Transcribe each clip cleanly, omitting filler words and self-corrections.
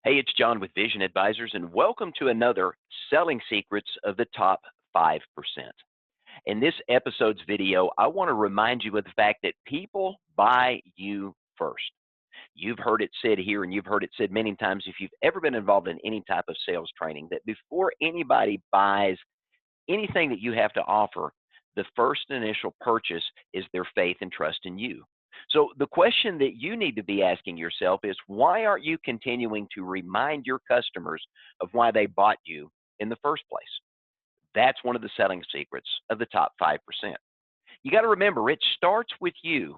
Hey, it's John with Vision Advisors, and welcome to another Selling Secrets of the Top 5%. In this episode's video, I want to remind you of the fact that people buy you first. You've heard it said here, and you've heard it said many times if you've ever been involved in any type of sales training, that before anybody buys anything that you have to offer, the first initial purchase is their faith and trust in you. So the question that you need to be asking yourself is, why aren't you continuing to remind your customers of why they bought you in the first place? That's one of the selling secrets of the top 5%. You got to remember, it starts with you.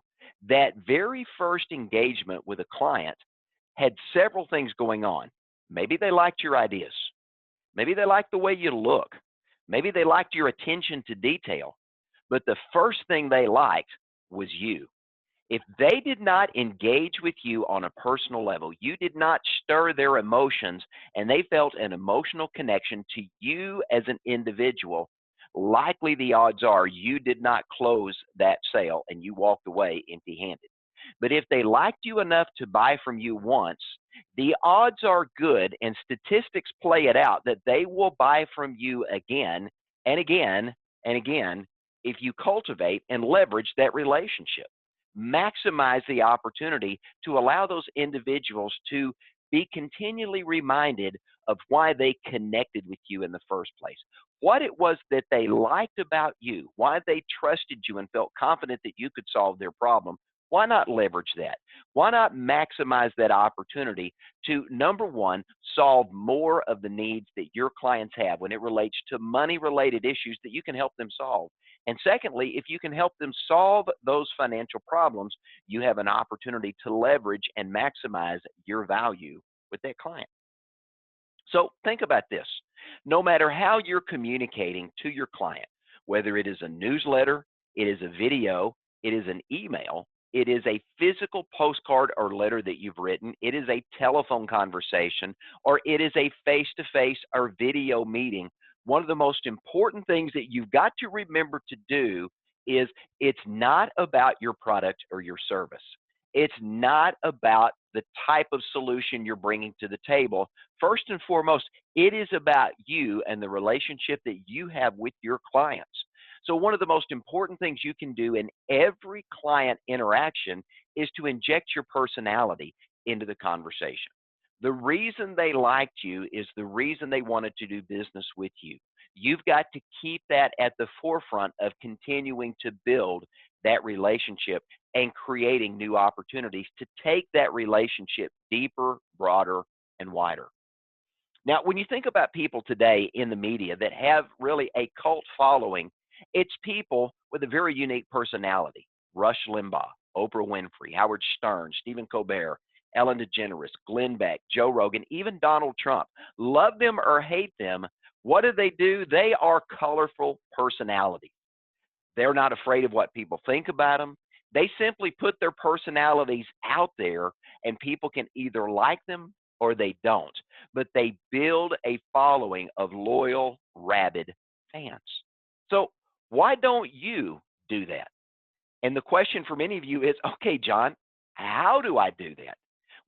That very first engagement with a client had several things going on. Maybe they liked your ideas. Maybe they liked the way you look. Maybe they liked your attention to detail. But the first thing they liked was you. If they did not engage with you on a personal level, you did not stir their emotions, and they felt an emotional connection to you as an individual, likely the odds are you did not close that sale and you walked away empty-handed. But if they liked you enough to buy from you once, the odds are good, and statistics play it out, that they will buy from you again and again and again if you cultivate and leverage that relationship. Maximize the opportunity to allow those individuals to be continually reminded of why they connected with you in the first place, what it was that they liked about you, why they trusted you and felt confident that you could solve their problem. Why not leverage that? Why not maximize that opportunity to, number one, solve more of the needs that your clients have when it relates to money-related issues that you can help them solve? And secondly, if you can help them solve those financial problems, you have an opportunity to leverage and maximize your value with that client. So think about this. No matter how you're communicating to your client, whether it is a newsletter, it is a video, it is an email, it is a physical postcard or letter that you've written, it is a telephone conversation, or it is a face-to-face or video meeting, one of the most important things that you've got to remember to do is it's not about your product or your service. It's not about the type of solution you're bringing to the table. First and foremost, it is about you and the relationship that you have with your clients. So one of the most important things you can do in every client interaction is to inject your personality into the conversation. The reason they liked you is the reason they wanted to do business with you. You've got to keep that at the forefront of continuing to build that relationship and creating new opportunities to take that relationship deeper, broader, and wider. Now, when you think about people today in the media that have really a cult following, it's people with a very unique personality. Rush Limbaugh, Oprah Winfrey, Howard Stern, Stephen Colbert, Ellen DeGeneres, Glenn Beck, Joe Rogan, even Donald Trump. Love them or hate them, what do? They are colorful personalities. They're not afraid of what people think about them. They simply put their personalities out there, and people can either like them or they don't. But they build a following of loyal, rabid fans. So why don't you do that? And the question for many of you is, okay, John, how do I do that?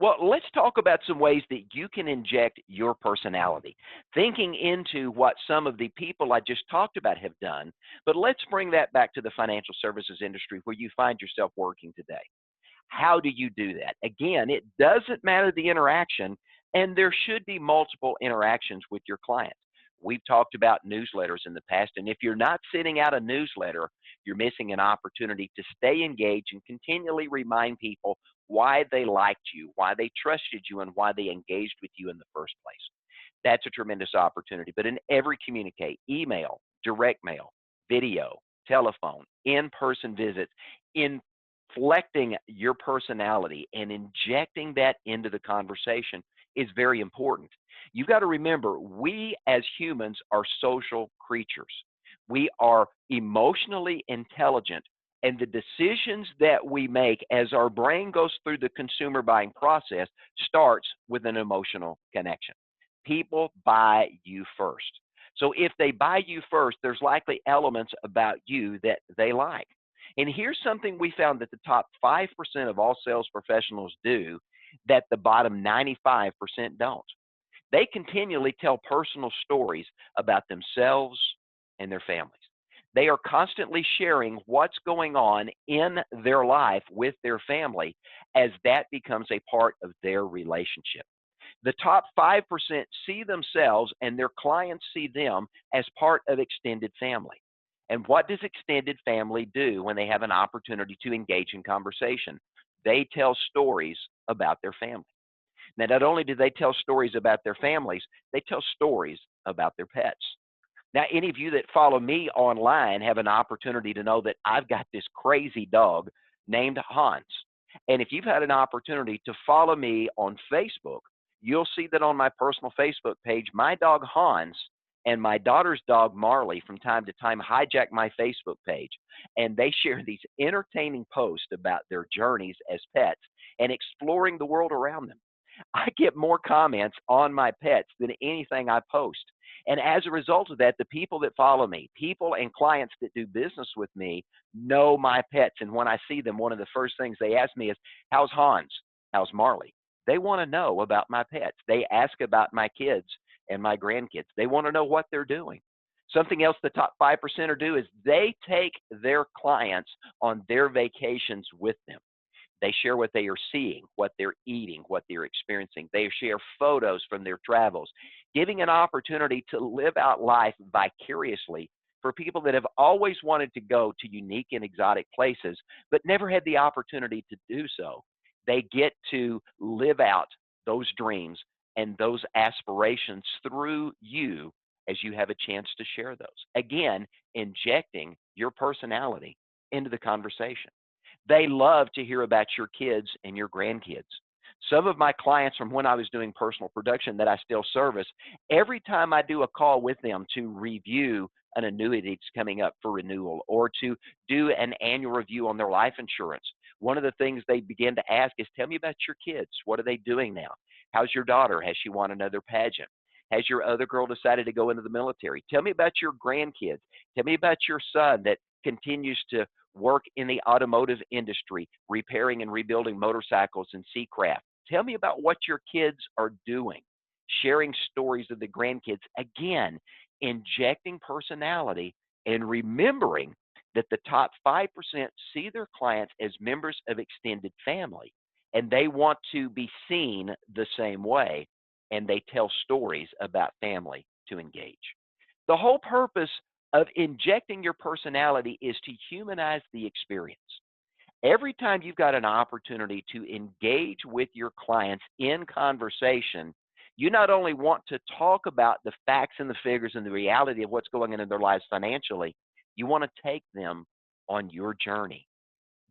Well, let's talk about some ways that you can inject your personality, thinking into what some of the people I just talked about have done. But let's bring that back to the financial services industry where you find yourself working today. How do you do that? Again, it doesn't matter the interaction, and there should be multiple interactions with your client. We've talked about newsletters in the past, and if you're not sending out a newsletter, you're missing an opportunity to stay engaged and continually remind people why they liked you, why they trusted you, and why they engaged with you in the first place. That's a tremendous opportunity. But in every communicate, email, direct mail, video, telephone, in-person visits, inflecting your personality and injecting that into the conversation is very important. You've got to remember, we as humans are social creatures. We are emotionally intelligent, and the decisions that we make as our brain goes through the consumer buying process starts with an emotional connection. People buy you first. So if they buy you first, there's likely elements about you that they like. And here's something we found that the top 5% of all sales professionals do that the bottom 95% don't. They continually tell personal stories about themselves and their families. They are constantly sharing what's going on in their life with their family as that becomes a part of their relationship. The top 5% see themselves and their clients see them as part of extended family. And what does extended family do when they have an opportunity to engage in conversation? They tell stories about their family. Now, not only do they tell stories about their families, they tell stories about their pets. Now, any of you that follow me online have an opportunity to know that I've got this crazy dog named Hans. And if you've had an opportunity to follow me on Facebook, you'll see that on my personal Facebook page, my dog Hans and my daughter's dog Marley from time to time hijack my Facebook page. And they share these entertaining posts about their journeys as pets and exploring the world around them. I get more comments on my pets than anything I post. And as a result of that, the people that follow me, people and clients that do business with me, know my pets. And when I see them, one of the first things they ask me is, how's Hans? How's Marley? They want to know about my pets. They ask about my kids and my grandkids. They want to know what they're doing. Something else the top 5% do is they take their clients on their vacations with them. They share what they are seeing, what they're eating, what they're experiencing. They share photos from their travels, giving an opportunity to live out life vicariously for people that have always wanted to go to unique and exotic places, but never had the opportunity to do so. They get to live out those dreams and those aspirations through you as you have a chance to share those. Again, injecting your personality into the conversation. They love to hear about your kids and your grandkids. Some of my clients from when I was doing personal production that I still service, every time I do a call with them to review an annuity that's coming up for renewal or to do an annual review on their life insurance, one of the things they begin to ask is, tell me about your kids. What are they doing now? How's your daughter? Has she won another pageant? Has your other girl decided to go into the military? Tell me about your grandkids. Tell me about your son that continues to work in the automotive industry, repairing and rebuilding motorcycles and seacraft. Tell me about what your kids are doing, sharing stories of the grandkids. Again, injecting personality and remembering that the top 5% see their clients as members of extended family, and they want to be seen the same way, and they tell stories about family to engage. The whole purpose of injecting your personality is to humanize the experience. Every time you've got an opportunity to engage with your clients in conversation, you not only want to talk about the facts and the figures and the reality of what's going on in their lives financially, you want to take them on your journey.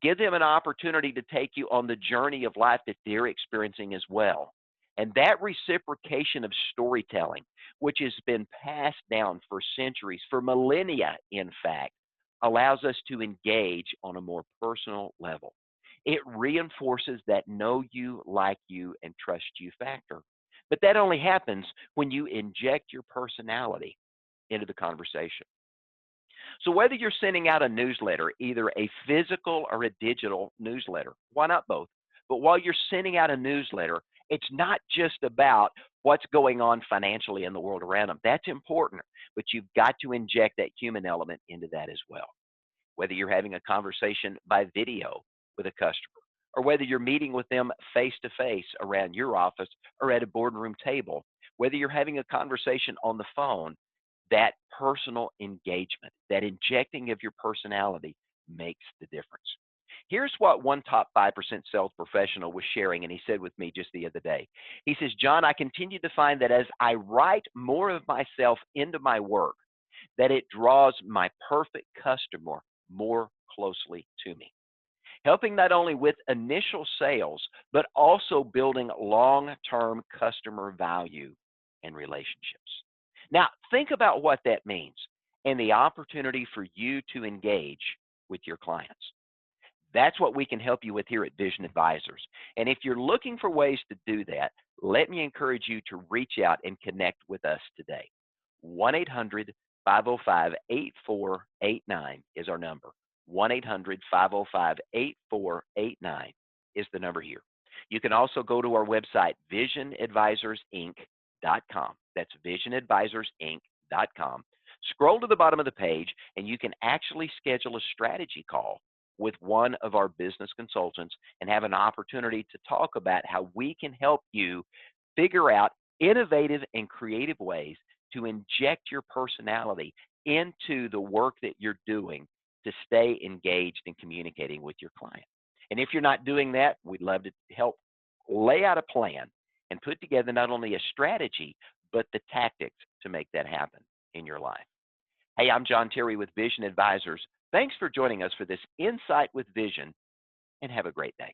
Give them an opportunity to take you on the journey of life that they're experiencing as well. And that reciprocation of storytelling, which has been passed down for centuries, for millennia, in fact, allows us to engage on a more personal level. It reinforces that know you, like you, and trust you factor. But that only happens when you inject your personality into the conversation. So whether you're sending out a newsletter, either a physical or a digital newsletter, why not both? But while you're sending out a newsletter, it's not just about what's going on financially in the world around them. That's important, but you've got to inject that human element into that as well. Whether you're having a conversation by video with a customer, or whether you're meeting with them face to face around your office or at a boardroom table, whether you're having a conversation on the phone, that personal engagement, that injecting of your personality makes the difference. Here's what one top 5% sales professional was sharing, and he said with me just the other day. He says, John, I continue to find that as I write more of myself into my work, that it draws my perfect customer more closely to me, helping not only with initial sales, but also building long-term customer value and relationships. Now, think about what that means and the opportunity for you to engage with your clients. That's what we can help you with here at Vision Advisors. And if you're looking for ways to do that, let me encourage you to reach out and connect with us today. 1-800-505-8489 is our number. 1-800-505-8489 is the number here. You can also go to our website, visionadvisorsinc.com. That's visionadvisorsinc.com. Scroll to the bottom of the page, and you can actually schedule a strategy call with one of our business consultants and have an opportunity to talk about how we can help you figure out innovative and creative ways to inject your personality into the work that you're doing to stay engaged in communicating with your client. And if you're not doing that, we'd love to help lay out a plan and put together not only a strategy, but the tactics to make that happen in your life. Hey, I'm John Terry with Vision Advisors. Thanks for joining us for this Insight with Vision, and have a great day.